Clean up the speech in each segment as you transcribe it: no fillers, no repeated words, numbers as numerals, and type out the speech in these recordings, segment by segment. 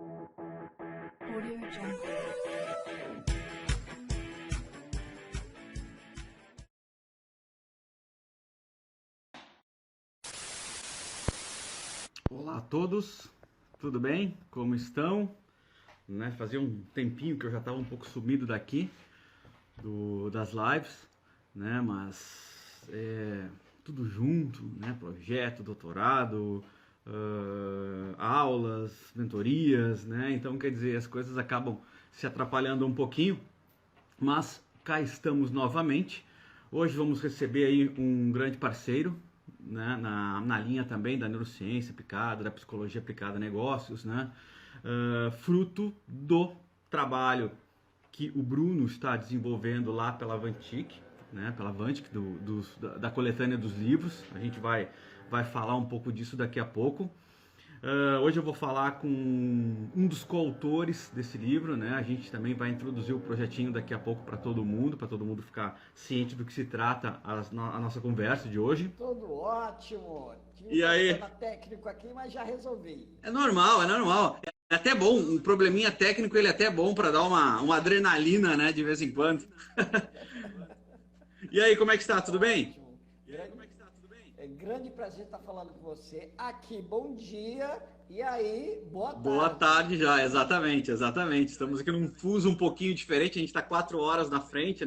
Audio Jungle. Olá a todos, tudo bem? Como estão? Fazia um tempinho que eu já estava um pouco sumido daqui das lives, mas tudo junto, projeto, doutorado, aulas, mentorias, então quer dizer, as coisas acabam se atrapalhando um pouquinho, mas cá estamos novamente. Hoje vamos receber aí um grande parceiro, na linha também da neurociência aplicada, da psicologia aplicada a negócios, fruto do trabalho que o Bruno está desenvolvendo lá pela Vantic, pela Vantic, da coletânea dos livros. A gente vai falar um pouco disso daqui a pouco. Hoje eu vou falar com um dos coautores desse livro, A gente também vai introduzir o projetinho daqui a pouco para todo mundo ficar ciente do que se trata a nossa conversa de hoje. Tudo ótimo. Tive E aí? problema técnico aqui, mas já resolvi. É normal, é normal. É até bom, um probleminha técnico ele é até bom para dar uma adrenalina, de vez em quando. E aí, como é que está? Tudo bem? Ótimo. Grande prazer estar falando com você aqui. Bom dia. E aí, boa tarde. Boa tarde já, exatamente. Estamos aqui num fuso um pouquinho diferente, a gente está 4 horas na frente,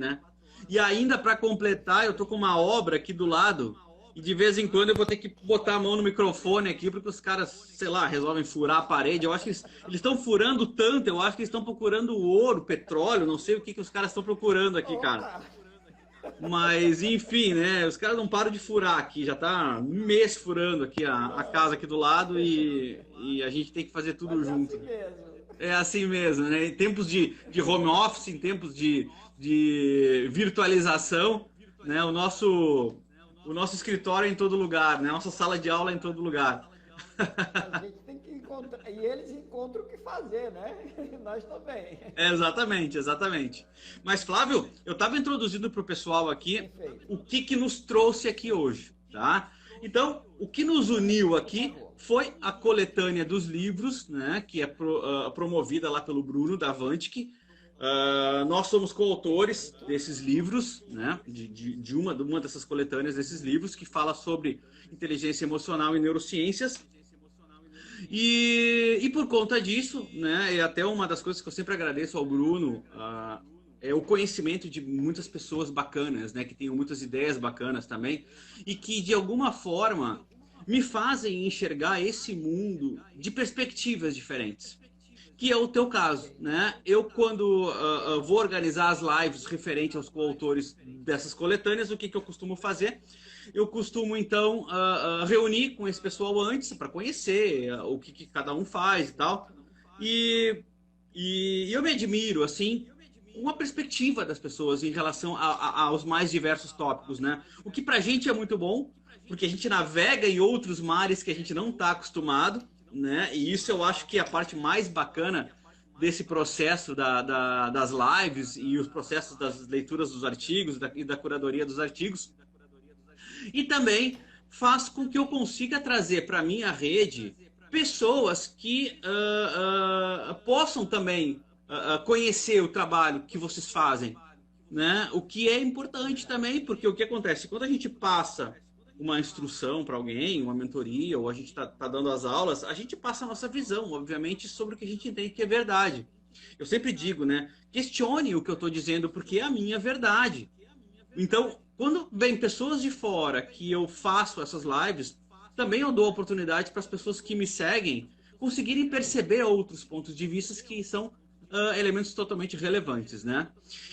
E ainda para completar, eu tô com uma obra aqui do lado e de vez em quando eu vou ter que botar a mão no microfone aqui porque os caras, sei lá, resolvem furar a parede. Eu acho que eles estão furando tanto, eu acho que eles estão procurando ouro, petróleo, não sei o que os caras estão procurando aqui, cara. Mas, enfim, os caras não param de furar aqui, já tá um mês furando aqui a casa aqui do lado e a gente tem que fazer tudo Mas junto. É assim mesmo. É assim mesmo, Em tempos de home office, em tempos de virtualização, o nosso escritório é em todo lugar, A nossa sala de aula é em todo lugar. A gente tem que encontrar. E eles encontram o que fazer, né? Nós também. Exatamente. Mas, Flávio, eu estava introduzindo para o pessoal aqui Perfeito. o que nos trouxe aqui hoje, tá? Então, o que nos uniu aqui foi a coletânea dos livros, que é promovida lá pelo Bruno da Vantic. Nós somos coautores desses livros, de uma dessas coletâneas desses livros, que fala sobre inteligência emocional e neurociências. E por conta disso, é até uma das coisas que eu sempre agradeço ao Bruno, é o conhecimento de muitas pessoas bacanas, que tenham muitas ideias bacanas também, e que de alguma forma me fazem enxergar esse mundo de perspectivas diferentes. Que é o teu caso, Eu, quando vou organizar as lives referente aos coautores dessas coletâneas, o que eu costumo fazer? Eu costumo, então, reunir com esse pessoal antes para conhecer o que cada um faz e tal. E, e eu me admiro, assim, com a perspectiva das pessoas em relação aos mais diversos tópicos, O que pra gente é muito bom, porque a gente navega em outros mares que a gente não está acostumado, E isso eu acho que é a parte mais bacana desse processo das lives e os processos das leituras dos artigos e da curadoria dos artigos. E também faz com que eu consiga trazer para minha rede pessoas que possam também conhecer o trabalho que vocês fazem, O que é importante também, porque o que acontece? Quando a gente passa uma instrução para alguém, uma mentoria, ou a gente está dando as aulas, a gente passa a nossa visão, obviamente, sobre o que a gente entende que é verdade. Eu sempre digo, questione o que eu estou dizendo, porque é a minha verdade. Então, quando vem pessoas de fora que eu faço essas lives, também eu dou oportunidade para as pessoas que me seguem conseguirem perceber outros pontos de vista que são elementos totalmente relevantes,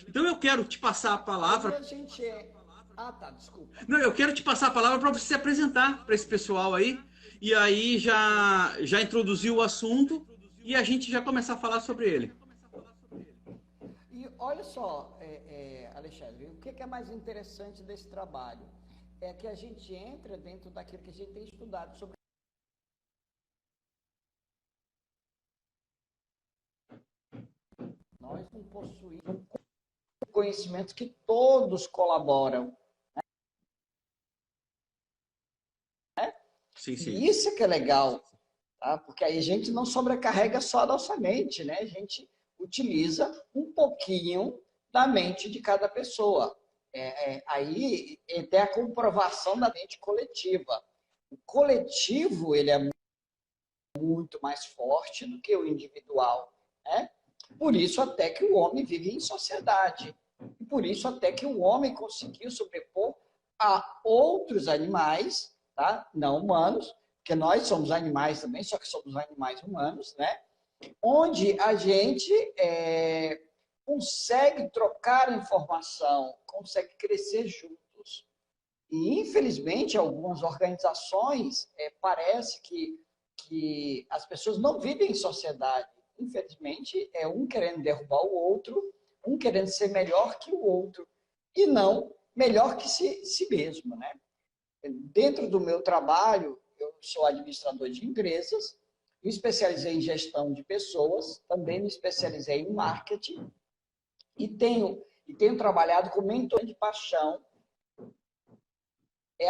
Então eu quero te passar a palavra. Aí a gente é. Ah, tá, desculpa. Não, eu quero te passar a palavra para você se apresentar para esse pessoal aí e aí já introduzir o assunto e a gente já começar a falar sobre ele. E olha só, Alexandre, o que é mais interessante desse trabalho? É que a gente entra dentro daquilo que a gente tem estudado sobre. Nós não possuímos conhecimentos que todos colaboram. Sim, sim. E isso que é legal. tá? Porque aí a gente não sobrecarrega só a nossa mente, né? A gente utiliza um pouquinho da mente de cada pessoa. Aí tem a comprovação da mente coletiva. O coletivo, ele é muito mais forte do que o individual, né? Por isso até que o homem vive em sociedade. E por isso até que o homem conseguiu sobrepor a outros animais, tá? Não humanos, porque nós somos animais também, só que somos animais humanos, né? Onde a gente consegue trocar informação, consegue crescer juntos. E, infelizmente, algumas organizações parece que as pessoas não vivem em sociedade. Infelizmente, é um querendo derrubar o outro, um querendo ser melhor que o outro, e não melhor que si mesmo, né? Dentro do meu trabalho, eu sou administrador de empresas, me especializei em gestão de pessoas, também me especializei em marketing, e tenho trabalhado com mentoria de paixão,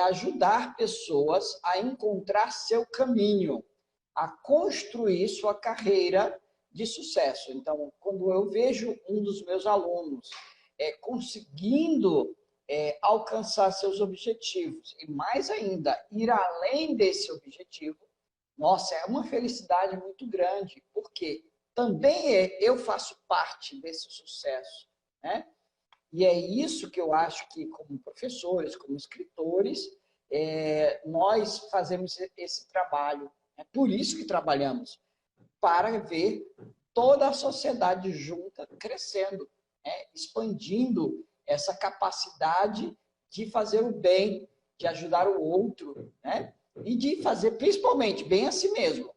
ajudar pessoas a encontrar seu caminho, a construir sua carreira de sucesso. Então, quando eu vejo um dos meus alunos conseguindo alcançar seus objetivos e, mais ainda, ir além desse objetivo, nossa, é uma felicidade muito grande, porque também eu faço parte desse sucesso, né? E é isso que eu acho que, como professores, como escritores, nós fazemos esse trabalho. É por isso que trabalhamos, para ver toda a sociedade junta crescendo, né? Expandindo essa capacidade de fazer o bem, de ajudar o outro, né? E de fazer principalmente bem a si mesmo.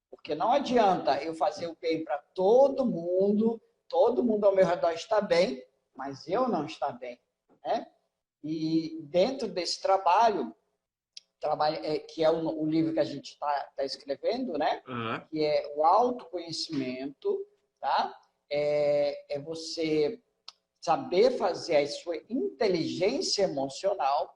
Porque não adianta eu fazer o bem para todo mundo ao meu redor está bem, mas eu não estar bem, né? E dentro desse trabalho que é o livro que a gente está escrevendo, né? Uhum. Que é o autoconhecimento, tá? É você saber fazer a sua inteligência emocional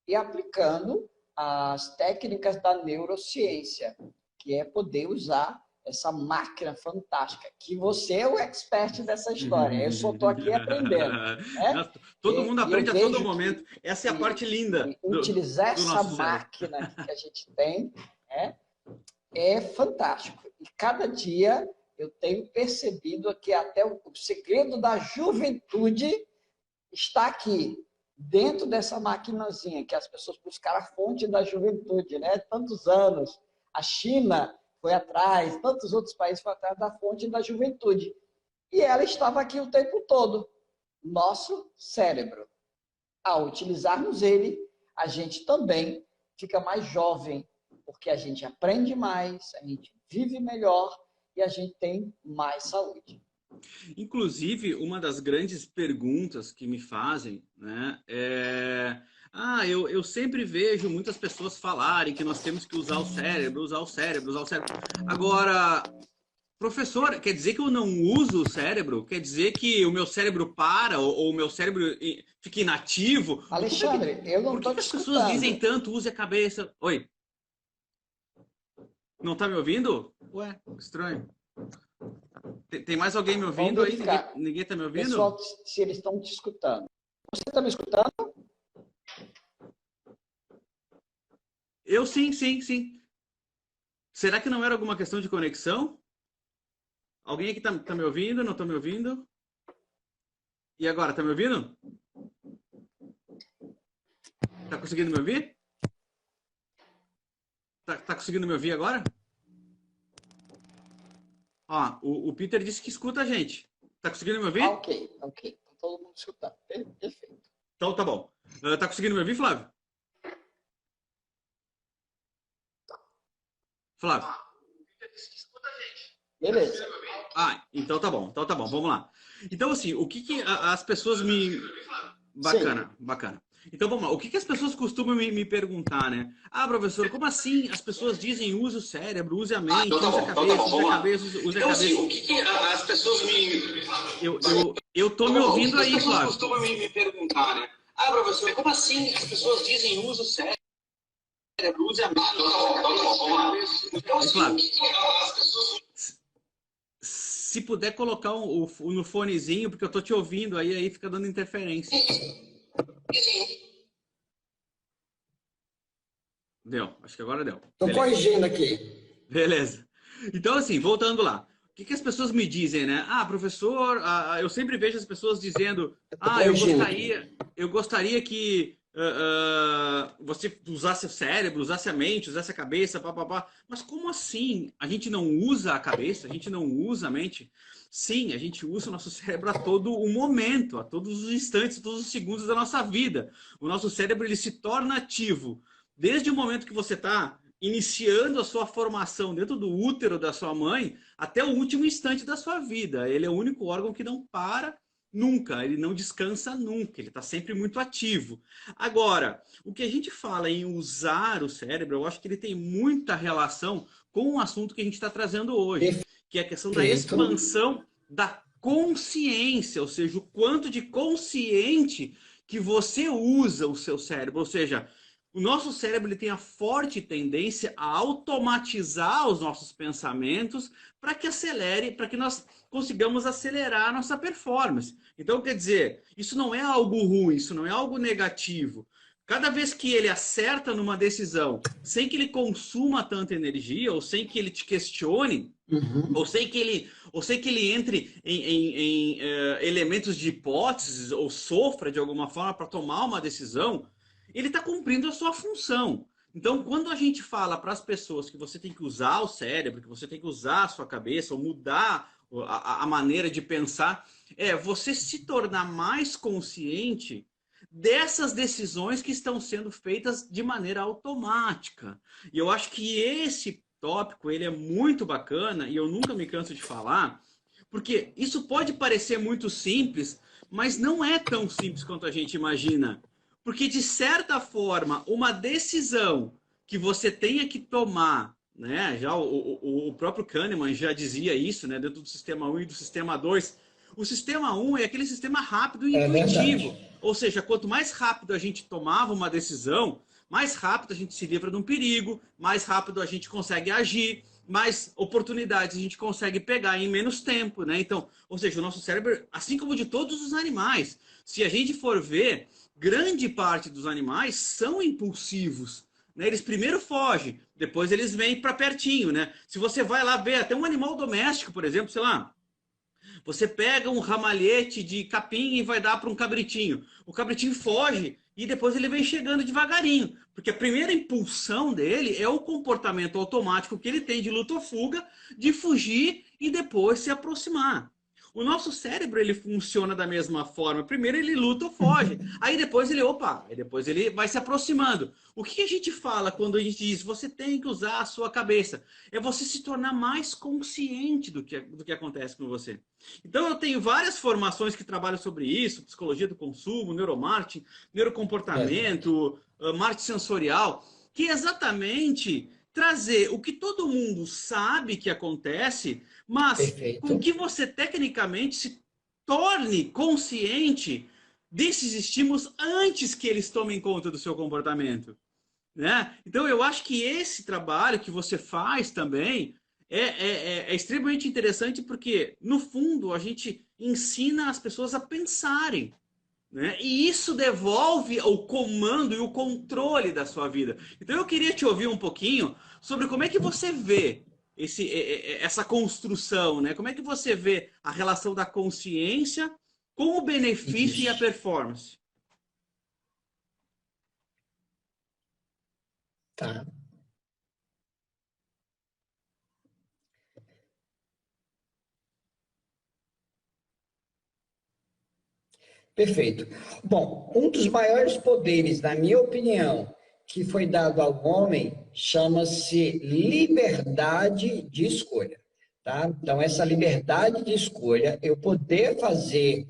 e aplicando as técnicas da neurociência, que é poder usar essa máquina fantástica, que você é o expert dessa história. Eu só estou aqui aprendendo. Né? Todo mundo aprende a todo momento. Essa é a parte linda. Utilizar do essa máquina que a gente tem é fantástico. E cada dia eu tenho percebido que até o segredo da juventude está aqui, dentro dessa maquinazinha, que as pessoas buscaram a fonte da juventude, né? Tantos anos. A China foi atrás, tantos outros países foram atrás da fonte da juventude. E ela estava aqui o tempo todo. Nosso cérebro. Ao utilizarmos ele, a gente também fica mais jovem, porque a gente aprende mais, a gente vive melhor e a gente tem mais saúde. Inclusive, uma das grandes perguntas que me fazem, né, eu sempre vejo muitas pessoas falarem que nós temos que usar o cérebro, usar o cérebro, usar o cérebro. Agora, professor, quer dizer que eu não uso o cérebro? Quer dizer que o meu cérebro para ou o meu cérebro fica inativo? Alexandre, eu não estou te escutando. Por que as pessoas dizem tanto, use a cabeça? Oi? Não tá me ouvindo? Ué, estranho. Tem mais alguém me ouvindo aí? Ninguém está me ouvindo? Pessoal, se eles estão te escutando. Você está me escutando? Eu sim. Será que não era alguma questão de conexão? Alguém aqui tá me ouvindo? Não está me ouvindo? E agora, tá me ouvindo? Tá conseguindo me ouvir? Tá conseguindo me ouvir agora? Ó, o Peter disse que escuta a gente. Tá conseguindo me ouvir? Ok. Tá todo mundo escutando. Perfeito. Então tá bom. Tá conseguindo me ouvir, Flávio? Flávio? O Peter disse que escuta a gente. Beleza. Então tá bom. Vamos lá. Então, assim, o que as pessoas me... Bacana. Então, vamos lá. O que as pessoas costumam me perguntar, né? Ah, professor, como assim as pessoas dizem use o cérebro, use a mente, use a cabeça, use a cabeça, use a cabeça? Então, assim, o que as pessoas me... Eu tô me ouvindo aí, Flávio. As pessoas costumam me perguntar, né? Ah, professor, como assim as pessoas dizem use o cérebro? use a mente. Então, assim, Claro. as pessoas... Se puder colocar no fonezinho, porque eu tô te ouvindo, aí fica dando interferência. Deu, acho que agora deu. Estou corrigindo aqui. Beleza. Então, assim, voltando lá. O que as pessoas me dizem, né? Ah, professor, eu sempre vejo as pessoas dizendo, eu gostaria que você usasse o cérebro, usasse a mente, usasse a cabeça, papapá. Mas como assim? A gente não usa a cabeça? A gente não usa a mente? Sim, a gente usa o nosso cérebro a todo o momento, a todos os instantes, todos os segundos da nossa vida. O nosso cérebro, ele se torna ativo desde o momento que você está iniciando a sua formação dentro do útero da sua mãe até o último instante da sua vida. Ele é o único órgão que não para nunca, ele não descansa nunca, ele está sempre muito ativo. Agora, o que a gente fala em usar o cérebro, eu acho que ele tem muita relação com o assunto que a gente está trazendo hoje, que é a questão da expansão da consciência, ou seja, o quanto de consciente que você usa o seu cérebro, ou seja, o nosso cérebro ele tem a forte tendência a automatizar os nossos pensamentos para que nós consigamos acelerar a nossa performance. Então, quer dizer, isso não é algo ruim, isso não é algo negativo. Cada vez que ele acerta numa decisão, sem que ele consuma tanta energia, ou sem que ele te questione, ou sem que ele entre em elementos de hipóteses, ou sofra de alguma forma para tomar uma decisão, ele está cumprindo a sua função. Então, quando a gente fala para as pessoas que você tem que usar o cérebro, que você tem que usar a sua cabeça, ou mudar a maneira de pensar, você se tornar mais consciente dessas decisões que estão sendo feitas de maneira automática. E eu acho que esse tópico ele é muito bacana, e eu nunca me canso de falar, porque isso pode parecer muito simples, mas não é tão simples quanto a gente imagina. Porque, de certa forma, uma decisão que você tenha que tomar, né? Já o próprio Kahneman já dizia isso, né? Dentro do sistema 1 e do sistema 2. O sistema 1 é aquele sistema rápido e intuitivo. Ou seja, quanto mais rápido a gente tomava uma decisão, mais rápido a gente se livra de um perigo, mais rápido a gente consegue agir, mais oportunidades a gente consegue pegar em menos tempo, né? Então, ou seja, o nosso cérebro, assim como de todos os animais, se a gente for ver, grande parte dos animais são impulsivos, né? Eles primeiro fogem, depois eles vêm para pertinho, né? Se você vai lá ver até um animal doméstico, por exemplo, sei lá, você pega um ramalhete de capim e vai dar para um cabritinho. O cabritinho foge e depois ele vem chegando devagarinho, porque a primeira impulsão dele é o comportamento automático que ele tem de luta ou fuga, de fugir e depois se aproximar. O nosso cérebro, ele funciona da mesma forma. Primeiro ele luta ou foge. Aí depois ele vai se aproximando. O que a gente fala quando a gente diz você tem que usar a sua cabeça? É você se tornar mais consciente do que acontece com você. Então eu tenho várias formações que trabalham sobre isso, psicologia do consumo, neuromarketing, neurocomportamento, marketing sensorial, que é exatamente trazer o que todo mundo sabe que acontece, mas com que você tecnicamente se torne consciente desses estímulos antes que eles tomem conta do seu comportamento, né? Então eu acho que esse trabalho que você faz também é extremamente interessante porque, no fundo, a gente ensina as pessoas a pensarem, né? E isso devolve o comando e o controle da sua vida. Então eu queria te ouvir um pouquinho sobre como é que você vê essa construção, né? Como é que você vê a relação da consciência com o benefício e a performance? Tá. Perfeito. Bom, um dos maiores poderes, na minha opinião, que foi dado ao homem, chama-se liberdade de escolha. Tá? Então, essa liberdade de escolha, eu poder fazer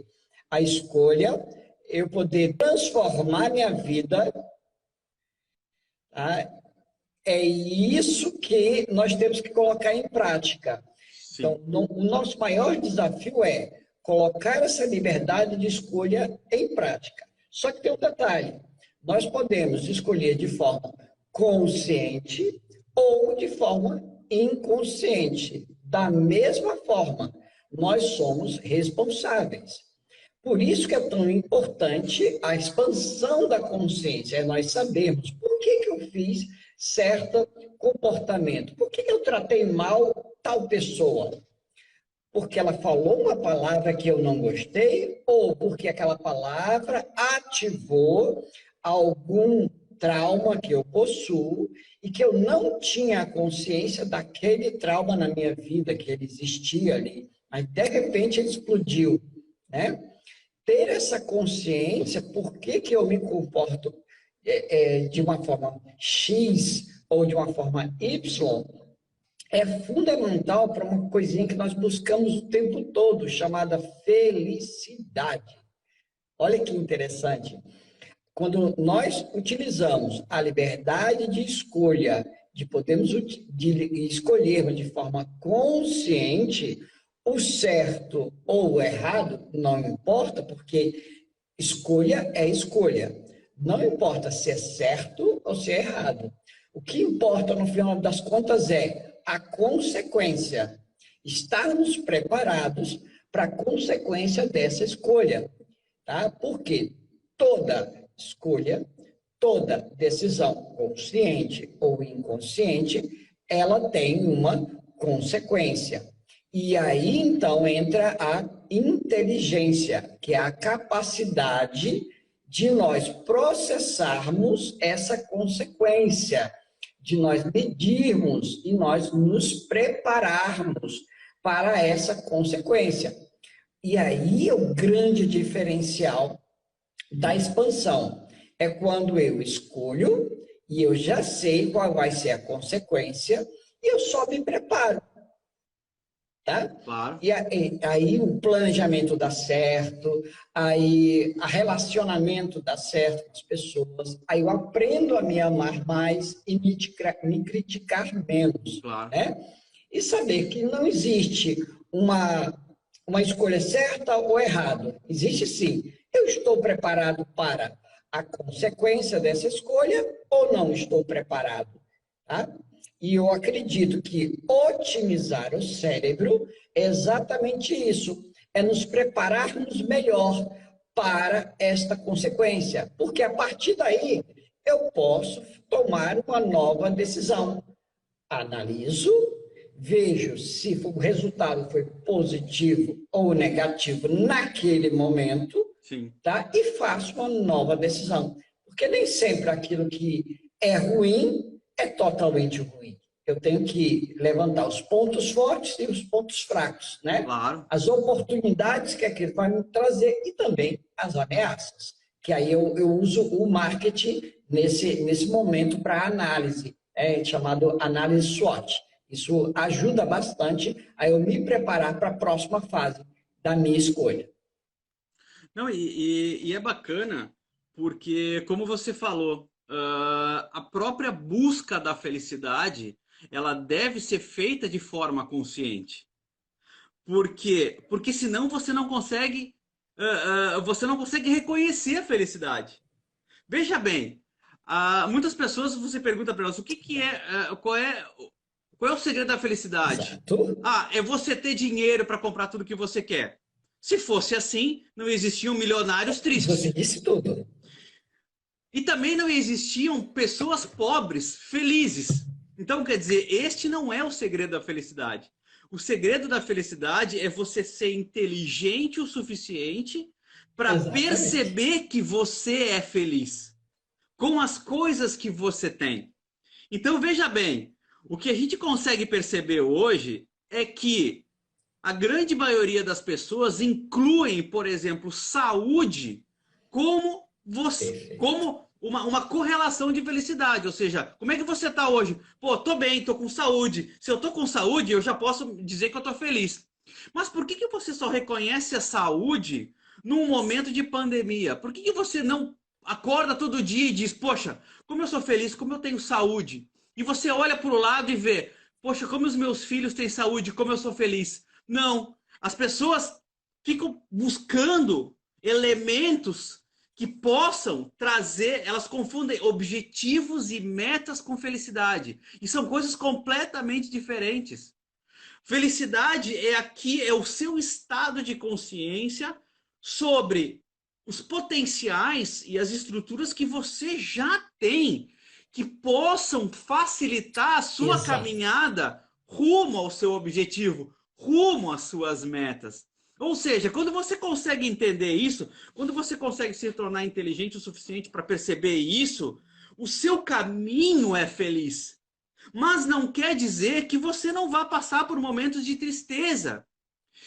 a escolha, eu poder transformar minha vida, tá? É isso que nós temos que colocar em prática. Sim. Então, o nosso maior desafio é colocar essa liberdade de escolha em prática. Só que tem um detalhe, nós podemos escolher de forma consciente ou de forma inconsciente. Da mesma forma, nós somos responsáveis. Por isso que é tão importante a expansão da consciência, é nós sabermos por que eu fiz certo comportamento, por que eu tratei mal tal pessoa. Porque ela falou uma palavra que eu não gostei ou porque aquela palavra ativou algum trauma que eu possuo e que eu não tinha a consciência daquele trauma na minha vida, que ele existia ali, mas de repente ele explodiu, né? Ter essa consciência, por que eu me comporto de uma forma X ou de uma forma Y, é fundamental para uma coisinha que nós buscamos o tempo todo, chamada felicidade. Olha que interessante. Quando nós utilizamos a liberdade de escolha, de podermos escolhermos de forma consciente, o certo ou o errado não importa, porque escolha é escolha. Não importa se é certo ou se é errado. O que importa, no final das contas, é a consequência. Estarmos preparados para a consequência dessa escolha. Tá? Porque toda escolha, toda decisão, consciente ou inconsciente, ela tem uma consequência. E aí, então, entra a inteligência, que é a capacidade de nós processarmos essa consequência, de nós medirmos e nós nos prepararmos para essa consequência. E aí, o grande diferencial da expansão é quando eu escolho e eu já sei qual vai ser a consequência e eu só me preparo. Tá? Claro. E aí o planejamento dá certo, aí o relacionamento dá certo com as pessoas, aí eu aprendo a me amar mais e me criticar menos. Claro. Né? E saber que não existe uma escolha certa ou errada. Existe sim. Eu estou preparado para a consequência dessa escolha ou não estou preparado? Tá? E eu acredito que otimizar o cérebro é exatamente isso, é nos prepararmos melhor para esta consequência, porque a partir daí eu posso tomar uma nova decisão. Analiso, vejo se o resultado foi positivo ou negativo naquele momento, Sim. tá? E faço uma nova decisão, porque nem sempre aquilo que é ruim é totalmente ruim. Eu tenho que levantar os pontos fortes e os pontos fracos, né? Claro. As oportunidades que aquilo vai me trazer e também as ameaças, que aí eu uso o marketing nesse momento para análise, chamado análise SWOT. Isso ajuda bastante a eu me preparar para a próxima fase da minha escolha. Não, e é bacana porque, como você falou, a própria busca da felicidade, ela deve ser feita de forma consciente. Por quê? Porque senão você não consegue reconhecer a felicidade. Veja bem, muitas pessoas você pergunta para elas qual é o segredo da felicidade? Exato. É você ter dinheiro para comprar tudo que você quer. Se fosse assim, não existiam milionários tristes. Você disse tudo. E também não existiam pessoas pobres felizes. Então, quer dizer, este não é o segredo da felicidade. O segredo da felicidade é você ser inteligente o suficiente para perceber que você é feliz com as coisas que você tem. Então, veja bem, o que a gente consegue perceber hoje é que a grande maioria das pessoas incluem, por exemplo, saúde como uma correlação de felicidade. Ou seja, como é que você está hoje? Pô, tô bem, tô com saúde. Se eu tô com saúde, eu já posso dizer que eu tô feliz. Mas por que você só reconhece a saúde num momento de pandemia? Por que você não acorda todo dia e diz, poxa, como eu sou feliz, como eu tenho saúde? E você olha para o lado e vê, poxa, como os meus filhos têm saúde, como eu sou feliz. Não, as pessoas ficam buscando elementos que possam trazer, elas confundem objetivos e metas com felicidade. E são coisas completamente diferentes. Felicidade é o seu estado de consciência sobre os potenciais e as estruturas que você já tem, que possam facilitar a sua caminhada rumo ao seu objetivo, rumo às suas metas. Ou seja, quando você consegue entender isso, quando você consegue se tornar inteligente o suficiente para perceber isso, o seu caminho é feliz. Mas não quer dizer que você não vá passar por momentos de tristeza.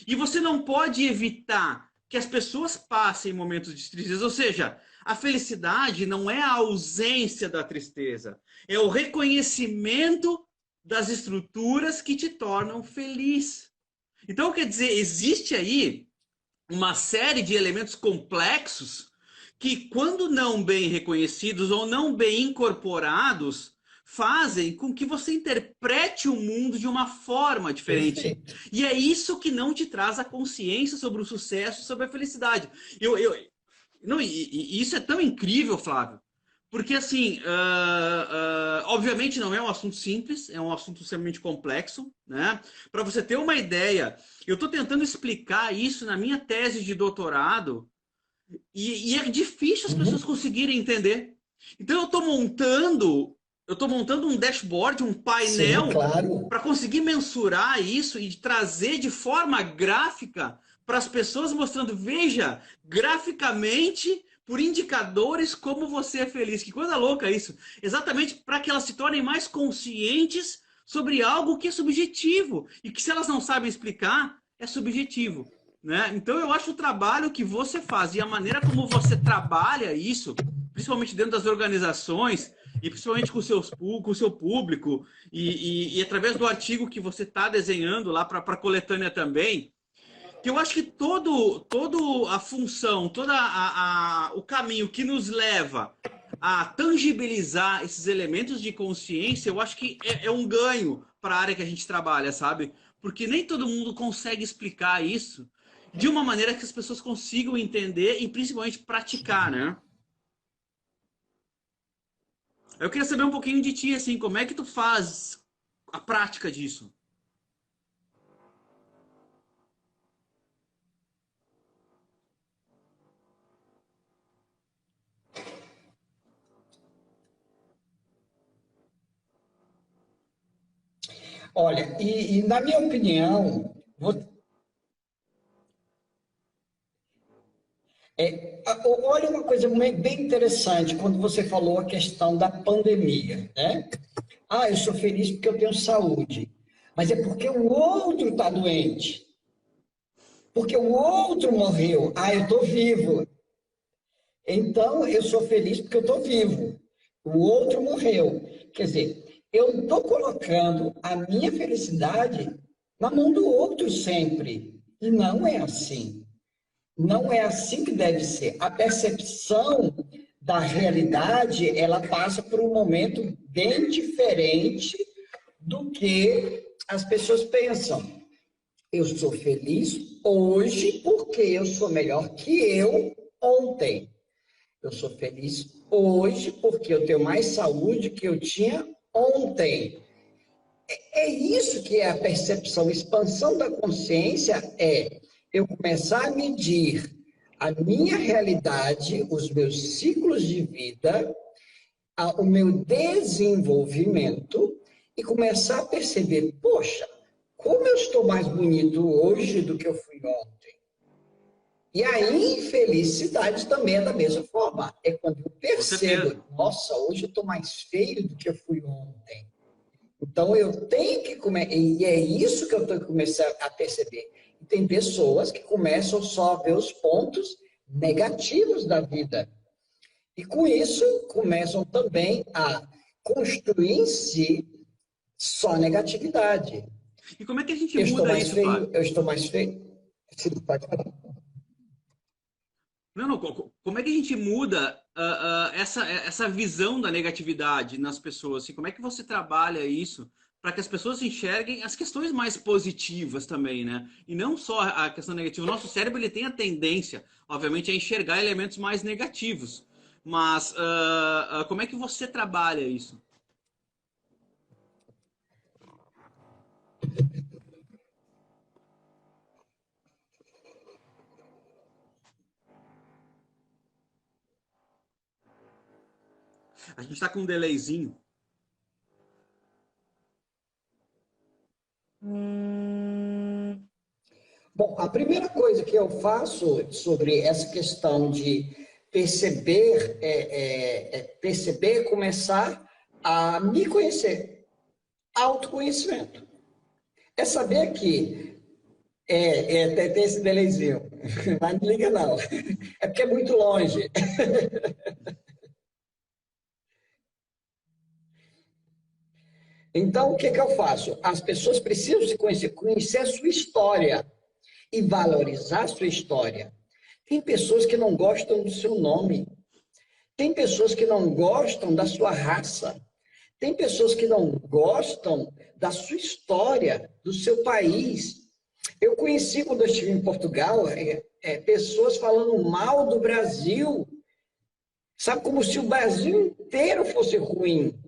E você não pode evitar que as pessoas passem momentos de tristeza. Ou seja, a felicidade não é a ausência da tristeza, é o reconhecimento das estruturas que te tornam feliz. Então, quer dizer, existe aí uma série de elementos complexos que, quando não bem reconhecidos ou não bem incorporados, fazem com que você interprete o mundo de uma forma diferente. Perfeito. E é isso que não te traz a consciência sobre o sucesso, sobre a felicidade. Isso é tão incrível, Flávio, porque, assim, obviamente não é um assunto simples, é um assunto extremamente complexo, né? Para você ter uma ideia, eu estou tentando explicar isso na minha tese de doutorado e é difícil as pessoas conseguirem entender. Então eu estou montando um dashboard, um painel, claro, para conseguir mensurar isso e trazer de forma gráfica para as pessoas, mostrando, veja, graficamente, por indicadores, como você é feliz. Que coisa louca isso. Exatamente para que elas se tornem mais conscientes sobre algo que é subjetivo. E que, se elas não sabem explicar, é subjetivo. Né? Então, eu acho o trabalho que você faz e a maneira como você trabalha isso, principalmente dentro das organizações, e principalmente com o seu público, e através do artigo que você está desenhando lá para a coletânea também, que eu acho que toda a função, o caminho que nos leva a tangibilizar esses elementos de consciência, eu acho que é um ganho para a área que a gente trabalha, sabe? Porque nem todo mundo consegue explicar isso de uma maneira que as pessoas consigam entender e principalmente praticar, né? Eu queria saber um pouquinho de ti, assim, como é que tu faz a prática disso? Olha, e na minha opinião, olha uma coisa bem interessante quando você falou a questão da pandemia, né? Ah, eu sou feliz porque eu tenho saúde, mas é porque o outro está doente, porque o outro morreu. Ah, eu estou vivo. Então, eu sou feliz porque eu estou vivo. O outro morreu. Quer dizer, eu estou colocando a minha felicidade na mão do outro sempre. E não é assim. Não é assim que deve ser. A percepção da realidade, ela passa por um momento bem diferente do que as pessoas pensam. Eu sou feliz hoje porque eu sou melhor que eu ontem. Eu sou feliz hoje porque eu tenho mais saúde que eu tinha ontem. É isso que é a percepção. A expansão da consciência é eu começar a medir a minha realidade, os meus ciclos de vida, o meu desenvolvimento e começar a perceber, poxa, como eu estou mais bonito hoje do que eu fui ontem. E a infelicidade também é da mesma forma. É quando eu percebo, nossa, hoje eu estou mais feio do que eu fui ontem. Então, eu tenho que começar, e é isso que eu tenho que começar a perceber. E tem pessoas que começam só a ver os pontos negativos da vida. E com isso, começam também a construir em si só negatividade. E como é que a gente muda isso, Flávio? Eu estou mais feio. Sim, pode falar. Não, não, como é que a gente muda essa visão da negatividade nas pessoas? Assim, como é que você trabalha isso para que as pessoas enxerguem as questões mais positivas também, né? E não só a questão negativa. O nosso cérebro ele tem a tendência, obviamente, a enxergar elementos mais negativos. Mas como é que você trabalha isso? A gente está com um delayzinho. Bom, a primeira coisa que eu faço sobre essa questão de perceber, perceber, começar a me conhecer, autoconhecimento. É saber que tem esse delayzinho, mas não liga não, é porque é muito longe. Então, o que que eu faço? As pessoas precisam se conhecer, conhecer a sua história e valorizar a sua história. Tem pessoas que não gostam do seu nome. Tem pessoas que não gostam da sua raça. Tem pessoas que não gostam da sua história, do seu país. Eu conheci, quando eu estive em Portugal, pessoas falando mal do Brasil. Sabe, como se o Brasil inteiro fosse ruim.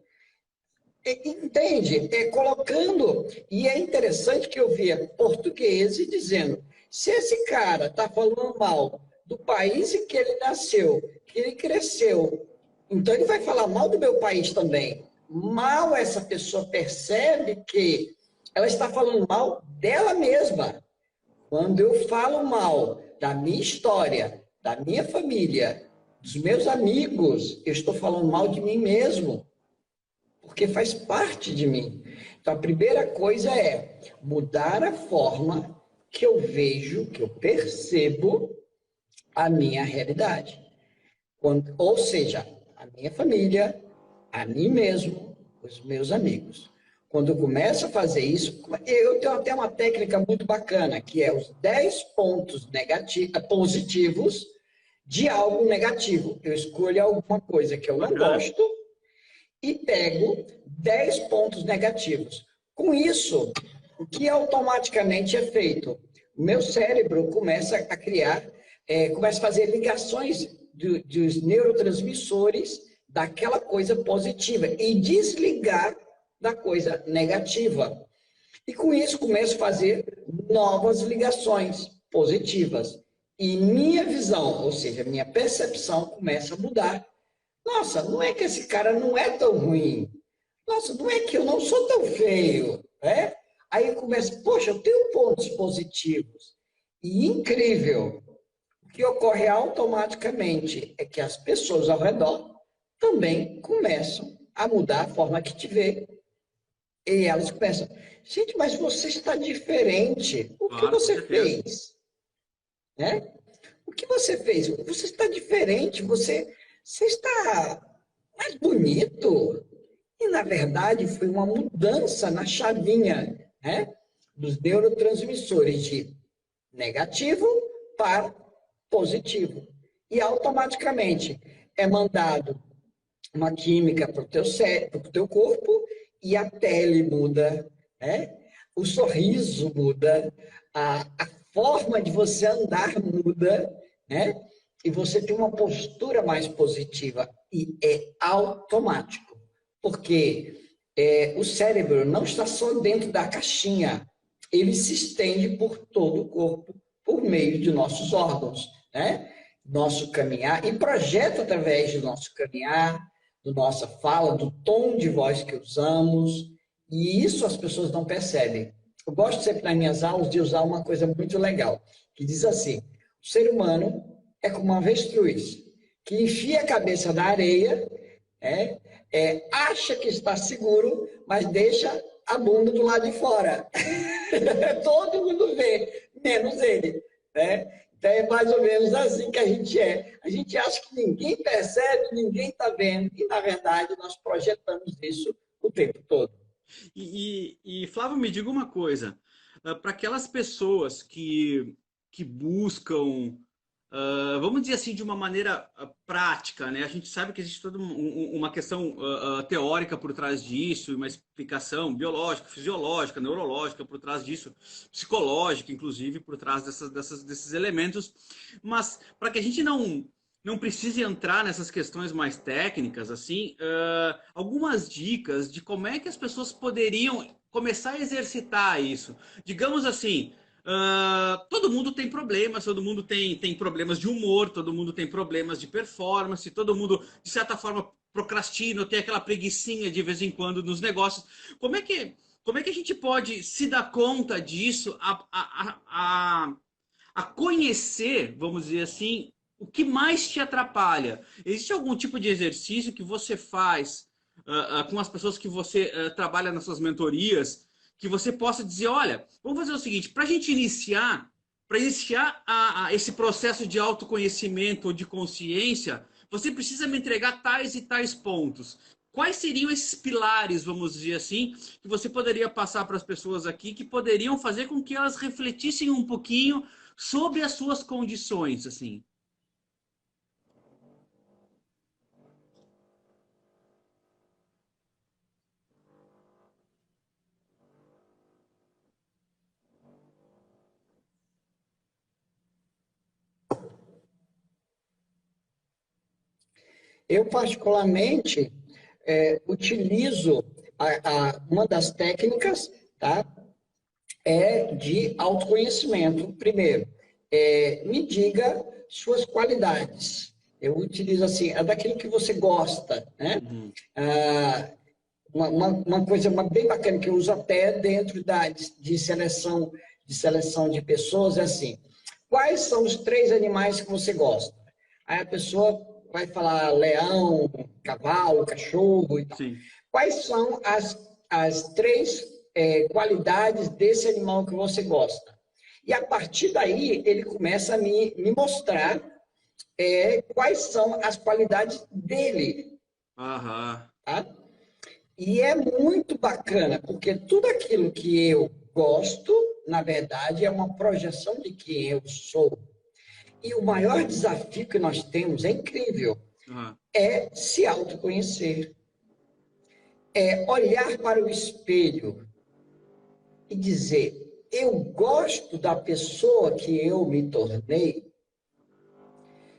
Entende? Colocando. E é interessante que eu via portugueses dizendo: se esse cara está falando mal do país em que ele nasceu, que ele cresceu, então ele vai falar mal do meu país também. Mal essa pessoa percebe que ela está falando mal dela mesma. Quando eu falo mal da minha história, da minha família, dos meus amigos, eu estou falando mal de mim mesmo, porque faz parte de mim. Então, a primeira coisa é mudar a forma que eu vejo, que eu percebo a minha realidade. Ou seja, a minha família, a mim mesmo, os meus amigos. Quando eu começo a fazer isso, eu tenho até uma técnica muito bacana, que é os 10 pontos positivos de algo negativo. Eu escolho alguma coisa que eu não gosto e pego 10 pontos negativos. Com isso, o que automaticamente é feito? O meu cérebro começa a criar, começa a fazer ligações dos neurotransmissores daquela coisa positiva e desligar da coisa negativa. E com isso começo a fazer novas ligações positivas. E minha visão, ou seja, minha percepção começa a mudar. Nossa, não é que esse cara não é tão ruim. Nossa, não é que eu não sou tão feio, né? Aí eu começo, poxa, eu tenho pontos positivos. E incrível, o que ocorre automaticamente é que as pessoas ao redor também começam a mudar a forma que te vê. E elas começam, gente, mas você está diferente. O que você fez? Né? O que você fez? Você está diferente, você está mais bonito. E, na verdade, foi uma mudança na chavinha, né, dos neurotransmissores de negativo para positivo. E, automaticamente, é mandado uma química para o teu cérebro, para o teu corpo, e a pele muda, né? O sorriso muda, a forma de você andar muda, né? E você tem uma postura mais positiva. E é automático. Porque o cérebro não está só dentro da caixinha, ele se estende por todo o corpo, por meio de nossos órgãos, né? Nosso caminhar, e projeta através do nosso caminhar, da nossa fala, do tom de voz que usamos, e isso as pessoas não percebem. Eu gosto sempre nas minhas aulas de usar uma coisa muito legal, que diz assim: o ser humano é como uma avestruz, que enfia a cabeça na areia, acha que está seguro, mas deixa a bunda do lado de fora. Todo mundo vê, menos ele. Né? Então é mais ou menos assim que a gente é. A gente acha que ninguém percebe, ninguém está vendo, e na verdade nós projetamos isso o tempo todo. E Flávio, me diga uma coisa, para aquelas pessoas que buscam vamos dizer assim, de uma maneira prática, né? A gente sabe que existe toda uma questão teórica por trás disso, uma explicação biológica, fisiológica, neurológica por trás disso, psicológica, inclusive, por trás desses elementos. Mas para que a gente não precise entrar nessas questões mais técnicas, assim, algumas dicas de como é que as pessoas poderiam começar a exercitar isso. Digamos assim, todo mundo tem problemas, todo mundo tem problemas de humor, todo mundo tem problemas de performance, todo mundo, de certa forma, procrastina, tem aquela preguicinha de vez em quando nos negócios. Como é que a gente pode se dar conta disso, a conhecer, vamos dizer assim, o que mais te atrapalha? Existe algum tipo de exercício que você faz com as pessoas que você trabalha nas suas mentorias, que você possa dizer, olha, vamos fazer o seguinte, para a gente iniciar, esse processo de autoconhecimento ou de consciência, você precisa me entregar tais e tais pontos. Quais seriam esses pilares, vamos dizer assim, que você poderia passar para as pessoas aqui, que poderiam fazer com que elas refletissem um pouquinho sobre as suas condições, assim? Eu, particularmente, utilizo uma das técnicas, tá? É de autoconhecimento. Primeiro, me diga suas qualidades. Eu utilizo assim, é daquilo que você gosta, né? Uhum. Uma coisa bem bacana que eu uso até dentro de seleção de pessoas é assim: quais são os 3 animais que você gosta? Aí a pessoa vai falar leão, cavalo, cachorro e tal. Sim. Quais são as 3 qualidades desse animal que você gosta? E a partir daí ele começa a me mostrar quais são as qualidades dele. Aham. Tá? E é muito bacana, porque tudo aquilo que eu gosto, na verdade, é uma projeção de quem eu sou. E o maior desafio que nós temos, é incrível, é se autoconhecer. É olhar para o espelho e dizer, eu gosto da pessoa que eu me tornei?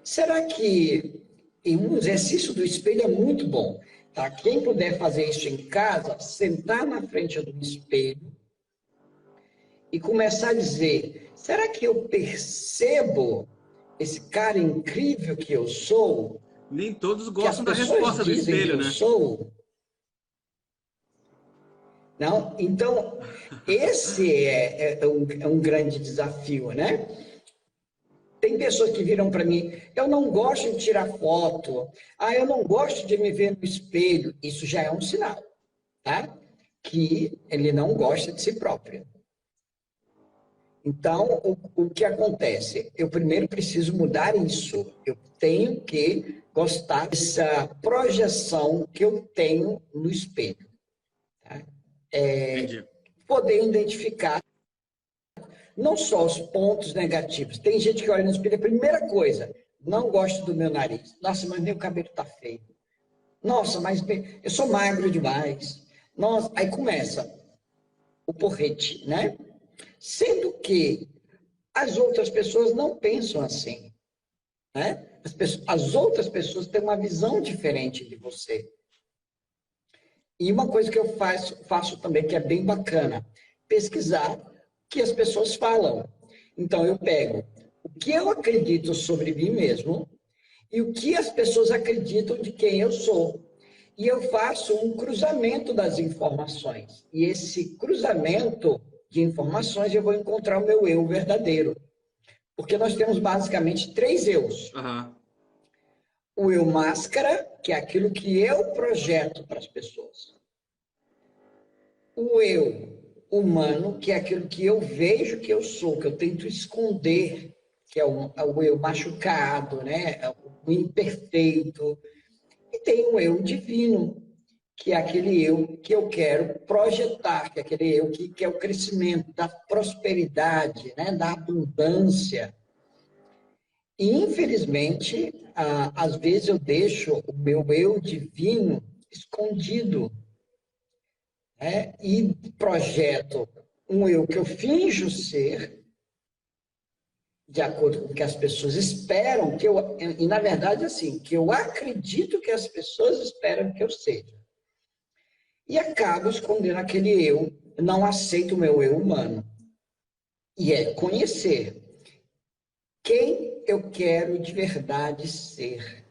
Será que um exercício do espelho é muito bom? Tá? Quem puder fazer isso em casa, sentar na frente do espelho e começar a dizer, será que eu percebo esse cara incrível que eu sou? Nem todos gostam da resposta do espelho, né? Sou. Não? Então, esse é um grande desafio, né? Tem pessoas que viram para mim, eu não gosto de tirar foto, eu não gosto de me ver no espelho. Isso já é um sinal, tá? Que ele não gosta de si próprio. Então, o que acontece? Eu primeiro preciso mudar isso. Eu tenho que gostar dessa projeção que eu tenho no espelho. Tá? Poder identificar não só os pontos negativos. Tem gente que olha no espelho, a primeira coisa, não gosto do meu nariz. Nossa, mas meu cabelo está feio. Nossa, mas eu sou magro demais. Nossa, aí começa o porrete, né? Sendo que as outras pessoas não pensam assim, né? As outras pessoas têm uma visão diferente de você. E uma coisa que eu faço também, que é bem bacana, pesquisar o que as pessoas falam. Então, eu pego o que eu acredito sobre mim mesmo e o que as pessoas acreditam de quem eu sou. E eu faço um cruzamento das informações. E esse cruzamento de informações eu vou encontrar o meu eu verdadeiro. Porque nós temos basicamente 3 eus. Uhum. O eu máscara, que é aquilo que eu projeto para as pessoas. O eu humano, que é aquilo que eu vejo que eu sou, que eu tento esconder, que é o eu machucado, né? O imperfeito. E tem o eu divino, que é aquele eu que eu quero projetar, que é aquele eu que é o crescimento, da prosperidade, né? Da abundância. E, infelizmente, às vezes eu deixo o meu eu divino escondido, né? E projeto um eu que eu finjo ser, de acordo com o que as pessoas esperam, e na verdade, assim, que eu acredito que as pessoas esperam que eu seja. E acabo escondendo aquele eu, não aceito o meu eu humano. E é conhecer quem eu quero de verdade ser.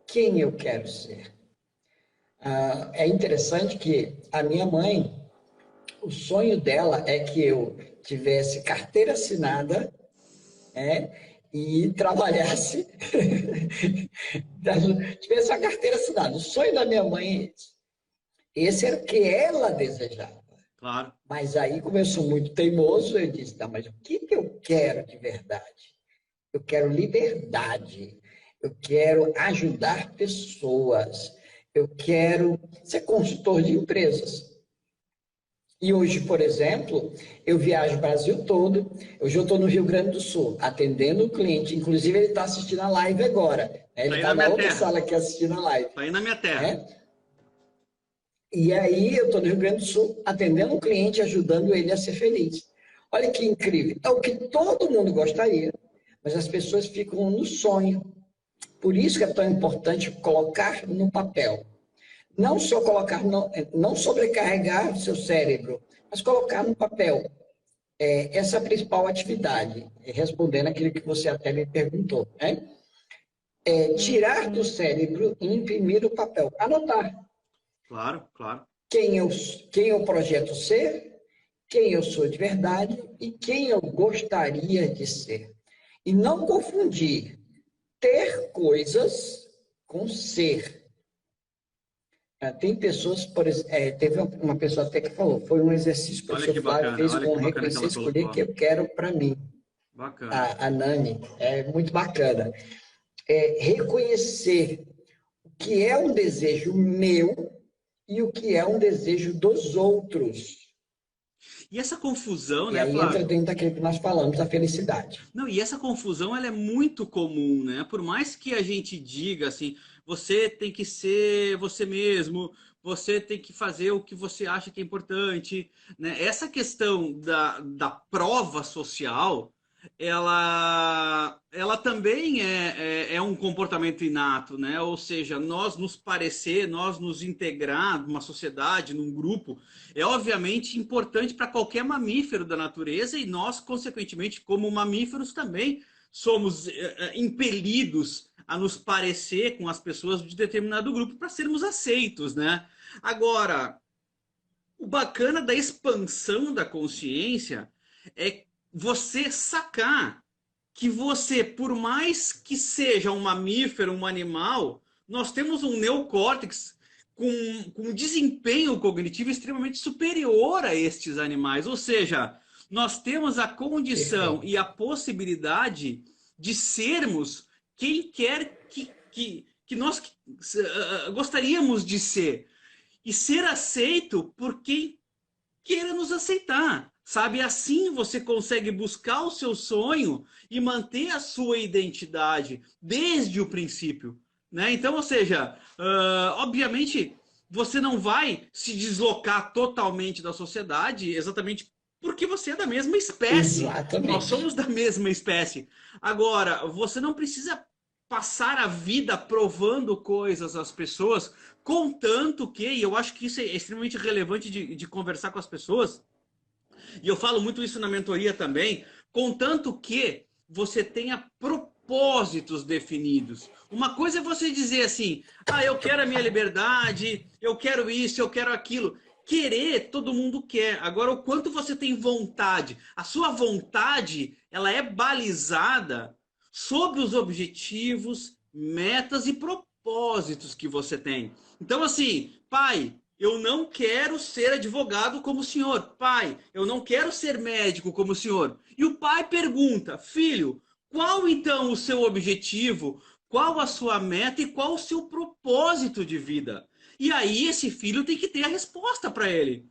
Quem eu quero ser. É interessante que a minha mãe, o sonho dela é que eu tivesse carteira assinada, e trabalhasse, tivesse a carteira assinada. O sonho da minha mãe é esse. Esse era o que ela desejava. Claro. Mas aí, como eu sou muito teimoso, eu disse, tá, mas o que eu quero de verdade? Eu quero liberdade, eu quero ajudar pessoas, eu quero ser consultor de empresas. E hoje, por exemplo, eu viajo o Brasil todo. Hoje eu estou no Rio Grande do Sul, atendendo o cliente. Inclusive, ele está assistindo a live agora. Né? Ele está na outra sala aqui assistindo a live. Está aí na minha terra. E aí, eu estou no Rio Grande do Sul, atendendo um cliente, ajudando ele a ser feliz. Olha que incrível. É o que todo mundo gostaria, mas as pessoas ficam no sonho. Por isso que é tão importante colocar no papel. Não só colocar, não sobrecarregar o seu cérebro, mas colocar no papel. Essa é a principal atividade, respondendo aquilo que você até me perguntou. Né? Tirar do cérebro e imprimir o papel. Anotar. Claro, claro. Quem eu projeto ser, quem eu sou de verdade e quem eu gostaria de ser. E não confundir ter coisas com ser. Tem pessoas, por exemplo, teve uma pessoa até que falou, foi um exercício que o seu Flávio fez com reconhecer, escolher o que eu quero para mim. Bacana. A Nani, é muito bacana. Reconhecer o que é um desejo meu e o que é um desejo dos outros. E essa confusão, e né, aí Flávio? Entra dentro daquilo que nós falamos, da felicidade. Não, e essa confusão, ela é muito comum, né? Por mais que a gente diga assim, você tem que ser você mesmo, você tem que fazer o que você acha que é importante, né? Essa questão da prova social, ela também é um comportamento inato, né? Ou seja, nós nos parecer, nós nos integrar numa sociedade, num grupo, é obviamente importante para qualquer mamífero da natureza e nós, consequentemente, como mamíferos também somos impelidos a nos parecer com as pessoas de determinado grupo para sermos aceitos, né? Agora, o bacana da expansão da consciência é você sacar que você, por mais que seja um mamífero, um animal, nós temos um neocórtex com um desempenho cognitivo extremamente superior a estes animais. Ou seja, nós temos a condição e a possibilidade de sermos quem quer que nós gostaríamos de ser. E ser aceito por quem queira nos aceitar. Sabe, assim você consegue buscar o seu sonho e manter a sua identidade desde o princípio, né? Então, ou seja, obviamente você não vai se deslocar totalmente da sociedade exatamente porque você é da mesma espécie. Exatamente. Nós somos da mesma espécie. Agora, você não precisa passar a vida provando coisas às pessoas, contanto que, e eu acho que isso é extremamente relevante de conversar com as pessoas, e eu falo muito isso na mentoria também, contanto que você tenha propósitos definidos. Uma coisa é você dizer assim, eu quero a minha liberdade, eu quero isso, eu quero aquilo. Querer, todo mundo quer. Agora, o quanto você tem vontade. A sua vontade, ela é balizada sobre os objetivos, metas e propósitos que você tem. Então, assim, pai, eu não quero ser advogado como o senhor. Pai, eu não quero ser médico como o senhor. E o pai pergunta, filho, qual então o seu objetivo? Qual a sua meta e qual o seu propósito de vida? E aí esse filho tem que ter a resposta para ele.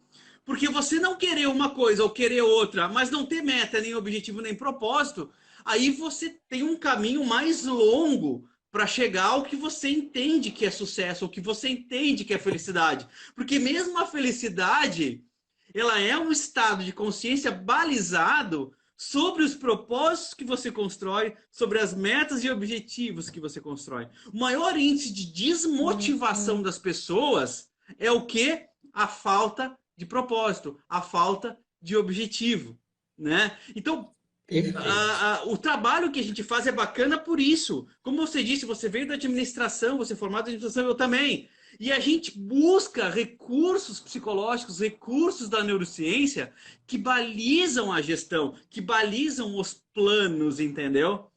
Porque você não querer uma coisa ou querer outra, mas não ter meta, nem objetivo, nem propósito, aí você tem um caminho mais longo para chegar ao que você entende que é sucesso, ao que você entende que é felicidade. Porque mesmo a felicidade, ela é um estado de consciência balizado sobre os propósitos que você constrói, sobre as metas e objetivos que você constrói. O maior índice de desmotivação das pessoas é o quê? A falta de propósito, a falta de objetivo, né? Então, o trabalho que a gente faz é bacana por isso. Como você disse, você veio da administração, você é formado em administração, eu também. E a gente busca recursos psicológicos, recursos da neurociência que balizam a gestão, que balizam os planos, entendeu?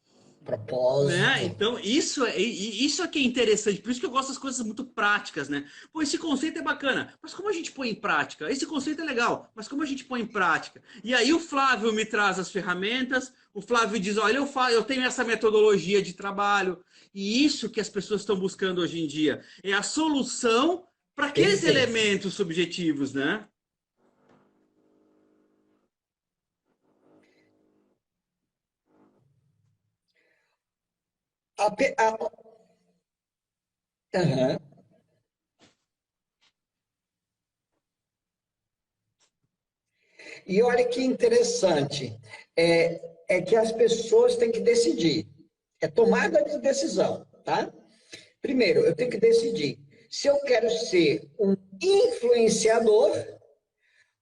Propósito. Né? Então, isso é que é interessante. Por isso que eu gosto das coisas muito práticas, né? Pô, esse conceito é bacana, mas como a gente põe em prática? Esse conceito é legal, mas como a gente põe em prática? E aí o Flávio me traz as ferramentas, o Flávio diz, olha, eu tenho essa metodologia de trabalho, e isso que as pessoas estão buscando hoje em dia é a solução para aqueles elementos subjetivos, né? Uhum. E olha que interessante, é que as pessoas têm que decidir. É tomada de decisão, tá? Primeiro, eu tenho que decidir se eu quero ser um influenciador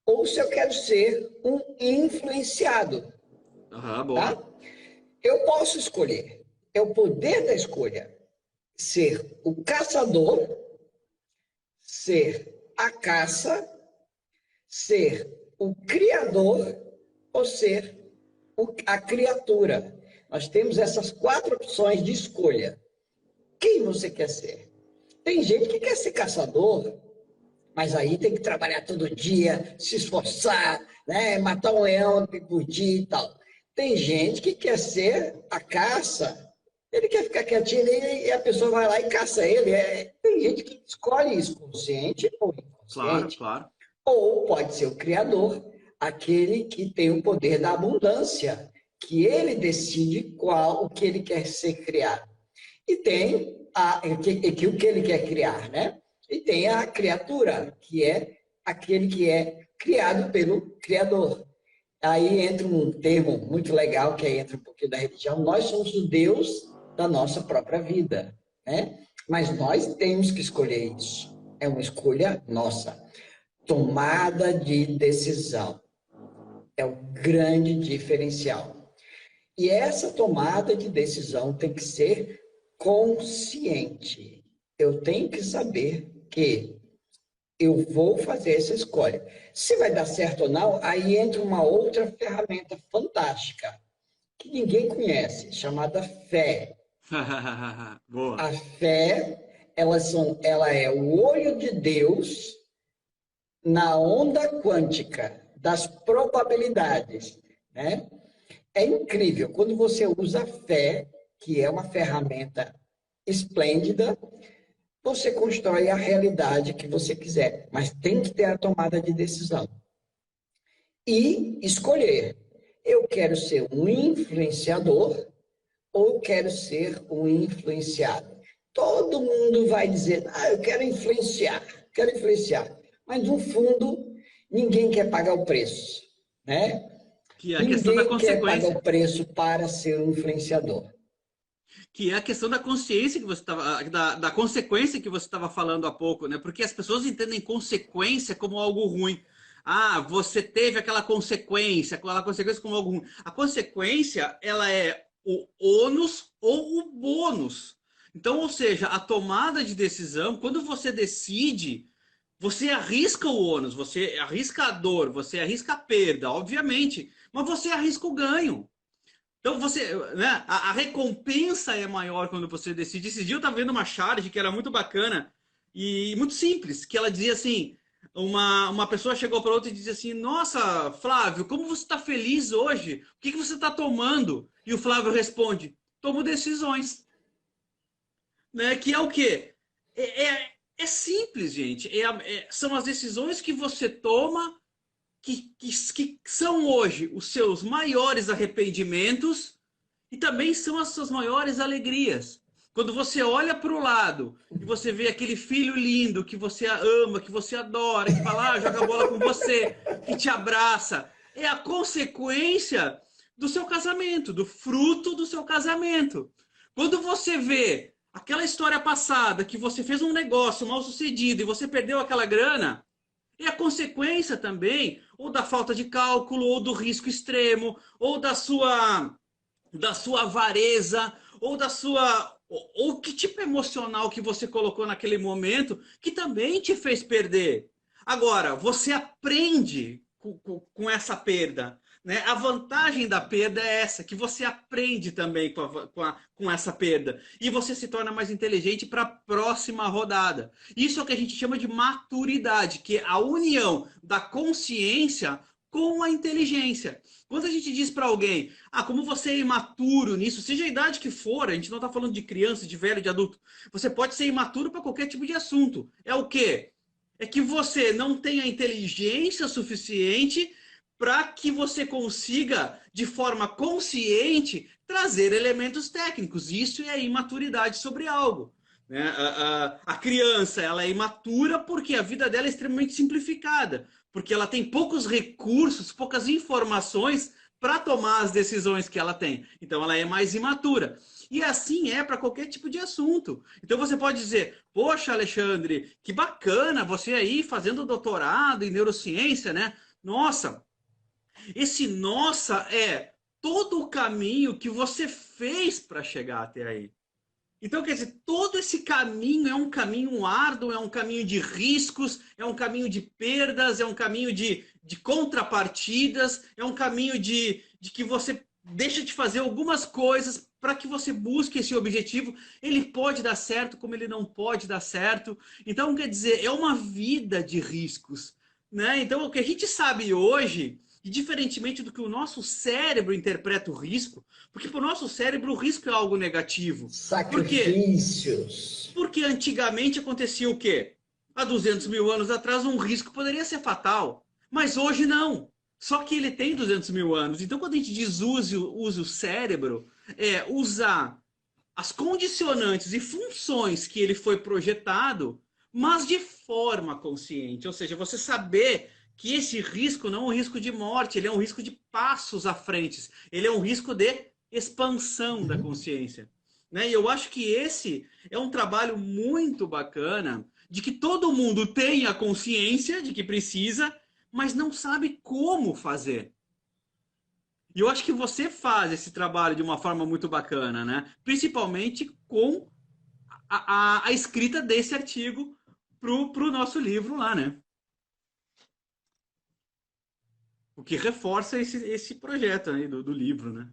ou se eu quero ser um influenciado, Boa. tá? Eu posso escolher, é o poder da escolha, ser o caçador, ser a caça, ser o criador ou ser a criatura. Nós temos essas 4 opções de escolha. Quem você quer ser? Tem gente que quer ser caçador, mas aí tem que trabalhar todo dia, se esforçar, né? Matar um leão por dia e tal. Tem gente que quer ser a caça, ele quer ficar quietinho e a pessoa vai lá e caça ele. Tem gente que escolhe isso, consciente ou inconsciente. Claro. Ou pode ser o criador, aquele que tem o poder da abundância, que ele decide o que ele quer ser criado. E tem o que ele quer criar, né? E tem a criatura, que é aquele que é criado pelo Criador. Aí entra um termo muito legal, que aí entra um pouquinho da religião. Nós somos o Deus da nossa própria vida, né? Mas nós temos que escolher isso. É uma escolha nossa. Tomada de decisão é o grande diferencial. E essa tomada de decisão tem que ser consciente. Eu tenho que saber que eu vou fazer essa escolha. Se vai dar certo ou não, aí entra uma outra ferramenta fantástica, que ninguém conhece, chamada fé. Boa. A fé, ela é o olho de Deus na onda quântica das probabilidades, né? É incrível, quando você usa a fé, que é uma ferramenta esplêndida, você constrói a realidade que você quiser, mas tem que ter a tomada de decisão. E escolher, eu quero ser um influenciador ou quero ser um influenciado. Todo mundo vai dizer, eu quero influenciar. Mas, no fundo, ninguém quer pagar o preço, né? Que é a questão da consequência. Ninguém quer pagar o preço para ser um influenciador. Que é a questão da consciência que você estava, da consequência que você estava falando há pouco, né? Porque as pessoas entendem consequência como algo ruim. Você teve aquela consequência como algo ruim. A consequência, ela é o ônus ou o bônus. Então, ou seja, a tomada de decisão, quando você decide, você arrisca o ônus, você arrisca a dor, você arrisca a perda, obviamente, mas você arrisca o ganho. Então, né, a recompensa é maior quando você decide. Esse dia eu estava vendo uma charge que era muito bacana e muito simples, que ela dizia assim, uma pessoa chegou para outra e dizia assim, nossa, Flávio, como você está feliz hoje? O que você está tomando? E o Flávio responde, tomo decisões. Né? Que é o quê? É simples, gente. São as decisões que você toma que são hoje os seus maiores arrependimentos E também são as suas maiores alegrias. Quando você olha para o lado e você vê aquele filho lindo que você ama, que você adora, que fala, joga bola com você, que te abraça, é a consequência do seu casamento, do fruto do seu casamento. Quando você vê aquela história passada, que você fez um negócio mal sucedido e você perdeu aquela grana, é a consequência também, ou da falta de cálculo, ou do risco extremo, ou da sua avareza, ou que tipo emocional que você colocou naquele momento, que também te fez perder. Agora, você aprende com essa perda. Né? A vantagem da perda é essa, que você aprende também com essa perda. E você se torna mais inteligente para a próxima rodada. Isso é o que a gente chama de maturidade, que é a união da consciência com a inteligência. Quando a gente diz para alguém, como você é imaturo nisso, seja a idade que for, a gente não está falando de criança, de velho, de adulto, você pode ser imaturo para qualquer tipo de assunto. É o quê? É que você não tem a inteligência suficiente para que você consiga, de forma consciente, trazer elementos técnicos. Isso é a imaturidade sobre algo. Né? A criança ela é imatura porque a vida dela é extremamente simplificada, porque ela tem poucos recursos, poucas informações para tomar as decisões que ela tem. Então ela é mais imatura. E assim é para qualquer tipo de assunto. Então você pode dizer, poxa, Alexandre, que bacana você aí fazendo doutorado em neurociência, né? Nossa, esse nossa é todo o caminho que você fez para chegar até aí. Então, quer dizer, todo esse caminho é um caminho árduo, é um caminho de riscos, é um caminho de perdas, é um caminho de contrapartidas, é um caminho de que você deixa de fazer algumas coisas para que você busque esse objetivo. Ele pode dar certo, como ele não pode dar certo. Então, quer dizer, é uma vida de riscos. Né? Então, o que a gente sabe hoje, e diferentemente do que o nosso cérebro interpreta o risco, porque para o nosso cérebro o risco é algo negativo. Sacrifícios. Porque antigamente acontecia o quê? Há 200 mil anos atrás um risco poderia ser fatal, mas hoje não. Só que ele tem 200 mil anos. Então quando a gente diz use o cérebro, é usar as condicionantes e funções que ele foi projetado, mas de forma consciente. Ou seja, você saber que esse risco não é um risco de morte, ele é um risco de passos à frente. Ele é um risco de expansão da consciência. Né? E eu acho que esse é um trabalho muito bacana de que todo mundo tem a consciência de que precisa, mas não sabe como fazer. E eu acho que você faz esse trabalho de uma forma muito bacana, né? Principalmente com a escrita desse artigo pro nosso livro lá, né? O que reforça esse projeto aí do livro, né?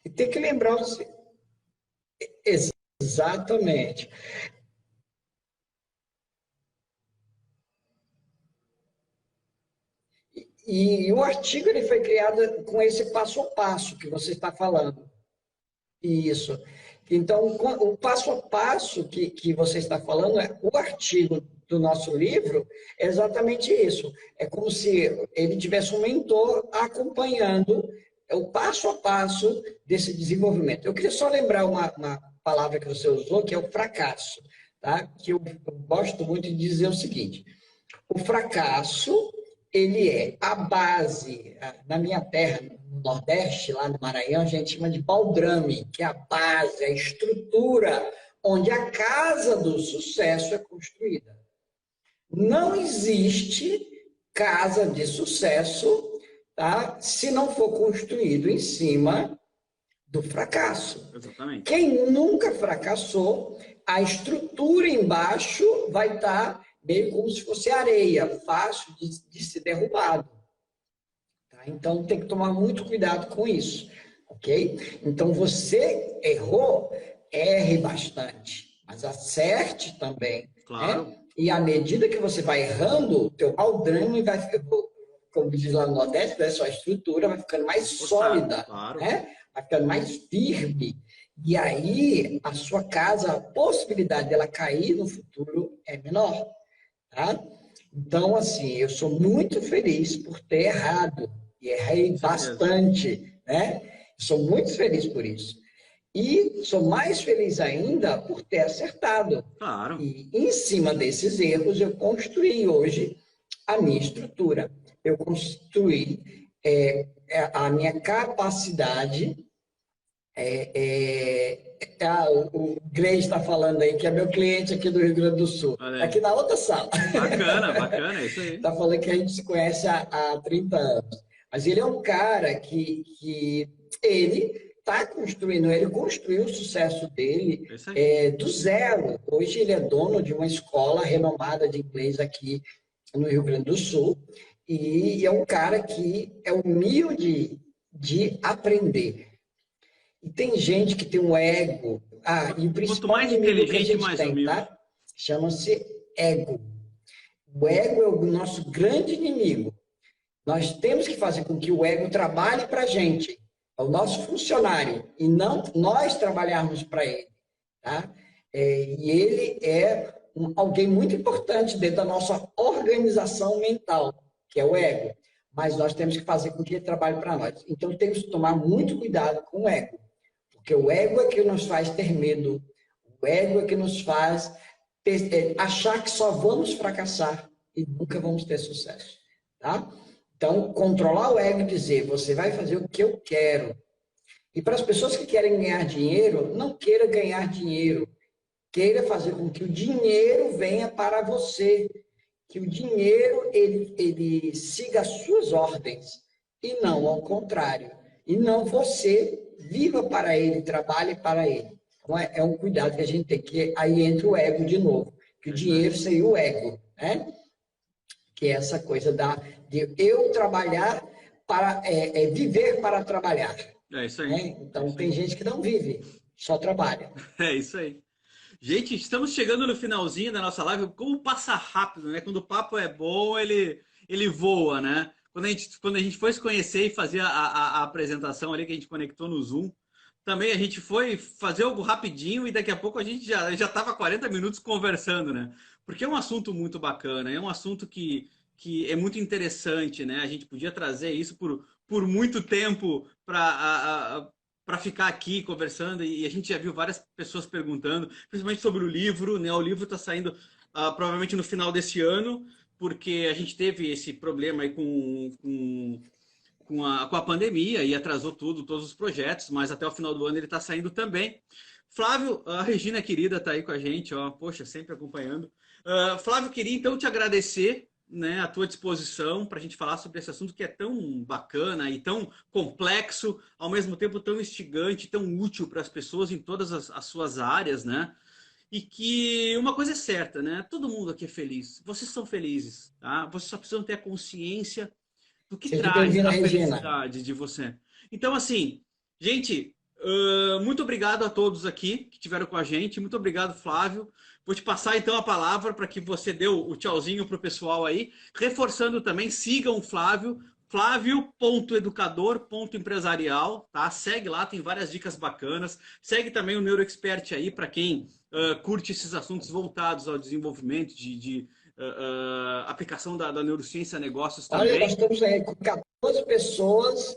E tem que lembrar... Exatamente. E o artigo ele foi criado com esse passo a passo que você está falando. Isso. Então, o passo a passo que você está falando, o artigo do nosso livro, é exatamente isso. É como se ele tivesse um mentor acompanhando o passo a passo desse desenvolvimento. Eu queria só lembrar uma palavra que você usou, que é o fracasso, tá? Que eu gosto muito de dizer o seguinte: o fracasso, ele é a base, na minha terra, no Nordeste, lá no Maranhão, a gente chama de baldrame, que é a base, a estrutura onde a casa do sucesso é construída. Não existe casa de sucesso, tá? Se não for construído em cima do fracasso. Exatamente. Quem nunca fracassou, a estrutura embaixo vai estar meio como se fosse areia, fácil de ser derrubado. Tá? Então, tem que tomar muito cuidado com isso, ok? Então, você errou, erre bastante, mas acerte também. Claro. Né? E à medida que você vai errando, o teu baldrame vai, como diz lá no Nordeste, a sua estrutura vai ficando mais sólida, claro. Né? Vai ficando mais firme. E aí, a sua casa, a possibilidade dela cair no futuro é menor. Tá? Então, assim, eu sou muito feliz por ter errado e errei bastante, né? Sou muito feliz por isso. E sou mais feliz ainda por ter acertado. Claro. E em cima desses erros, eu construí hoje a minha estrutura. Eu construí a minha capacidade. O Grey está falando aí, que é meu cliente aqui do Rio Grande do Sul. Aqui na outra sala. Bacana, bacana, é isso aí. Está falando que a gente se conhece há 30 anos. Mas ele é um cara que ele está construindo, ele construiu o sucesso dele do zero. Hoje ele é dono de uma escola renomada de inglês aqui no Rio Grande do Sul. E é um cara que é humilde de aprender. E tem gente que tem um ego. E o principal quanto mais inimigo que a inteligente, gente mais tem, humilde. tá? Chama-se ego. O ego é o nosso grande inimigo. Nós temos que fazer com que o ego trabalhe para a gente. É o nosso funcionário. E não nós trabalharmos para ele. Tá? E ele é alguém muito importante dentro da nossa organização mental, que é o ego. Mas nós temos que fazer com que ele trabalhe para nós. Então, temos que tomar muito cuidado com o ego. Porque o ego é que nos faz ter medo. O ego é que nos faz achar que só vamos fracassar e nunca vamos ter sucesso. Tá? Então, controlar o ego e dizer, você vai fazer o que eu quero. E para as pessoas que querem ganhar dinheiro, não queira ganhar dinheiro. Queira fazer com que o dinheiro venha para você. Que o dinheiro, ele siga as suas ordens. E não ao contrário. E não você viva para ele, trabalhe para ele. Então, é um cuidado que a gente tem, que aí entra o ego de novo. Que o dinheiro seria o ego, né? Que é essa coisa de eu trabalhar para viver para trabalhar. É isso aí. Né? Então, tem gente que não vive, só trabalha. É isso aí. Gente, estamos chegando no finalzinho da nossa live. Como passa rápido, né? Quando o papo é bom, ele voa, né? Quando a gente foi se conhecer e fazer a apresentação ali, que a gente conectou no Zoom, também a gente foi fazer algo rapidinho e daqui a pouco a gente já estava 40 minutos conversando, né? Porque é um assunto muito bacana, é um assunto que é muito interessante, né? A gente podia trazer isso por muito tempo para ficar aqui conversando, e a gente já viu várias pessoas perguntando, principalmente sobre o livro, né? O livro está saindo provavelmente no final desse ano, porque a gente teve esse problema aí com a pandemia e atrasou todos os projetos, mas até o final do ano ele está saindo também. Flávio, a Regina querida está aí com a gente, ó, poxa, sempre acompanhando. Flávio, queria então te agradecer, né, a tua disposição para a gente falar sobre esse assunto que é tão bacana e tão complexo, ao mesmo tempo tão instigante, tão útil para as pessoas em todas as suas áreas, né? E que uma coisa é certa, né? Todo mundo aqui é feliz. Vocês são felizes, tá? Vocês só precisam ter a consciência do que traz a felicidade de você. Então, assim, gente, muito obrigado a todos aqui que estiveram com a gente. Muito obrigado, Flávio. Vou te passar então a palavra para que você dê o tchauzinho para o pessoal aí. Reforçando também, sigam o Flávio, flávio.educador.empresarial, tá? Segue lá, tem várias dicas bacanas. Segue também o NeuroExpert aí, para quem curte esses assuntos voltados ao desenvolvimento de aplicação da neurociência a negócios também. Olha, nós estamos aí com 14 pessoas.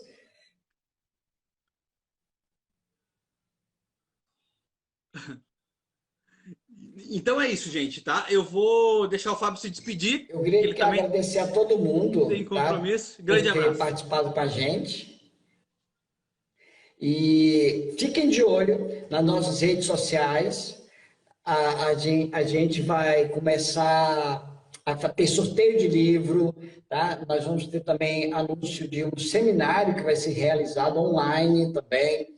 Então é isso, gente, tá? Eu vou deixar o Fábio se despedir. Eu queria agradecer a todo mundo. Tem compromisso. Tá? Grande abraço. Por ter participado com a gente. E fiquem de olho nas nossas redes sociais. A gente vai começar a ter sorteio de livro, tá? Nós vamos ter também anúncio de um seminário que vai ser realizado online também.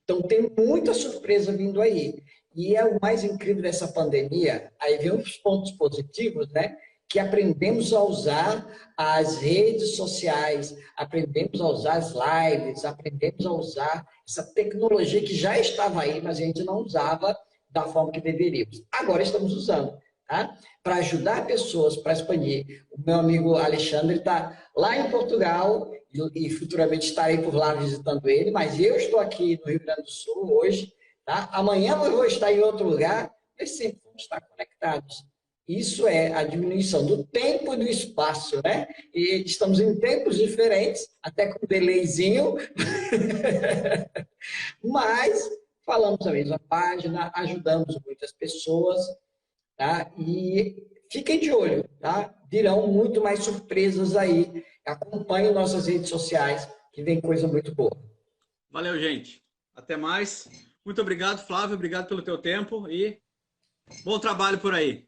Então, tem muita surpresa vindo aí. E é o mais incrível dessa pandemia, aí vem os pontos positivos, né? Que aprendemos a usar as redes sociais, aprendemos a usar as lives, aprendemos a usar essa tecnologia que já estava aí, mas a gente não usava da forma que deveríamos. Agora estamos usando, tá? Para ajudar pessoas, para expandir. O meu amigo Alexandre está lá em Portugal e futuramente estarei por lá visitando ele, mas eu estou aqui no Rio Grande do Sul hoje, tá? Amanhã eu vou estar em outro lugar, mas sempre vamos estar conectados. Isso é a diminuição do tempo e do espaço, né? E estamos em tempos diferentes, até com um delayzinho, mas falamos a mesma página, ajudamos muitas pessoas, tá? E fiquem de olho, tá? Virão muito mais surpresas aí. Acompanhem nossas redes sociais, que vem coisa muito boa. Valeu, gente. Até mais. Muito obrigado, Flávio. Obrigado pelo teu tempo e bom trabalho por aí.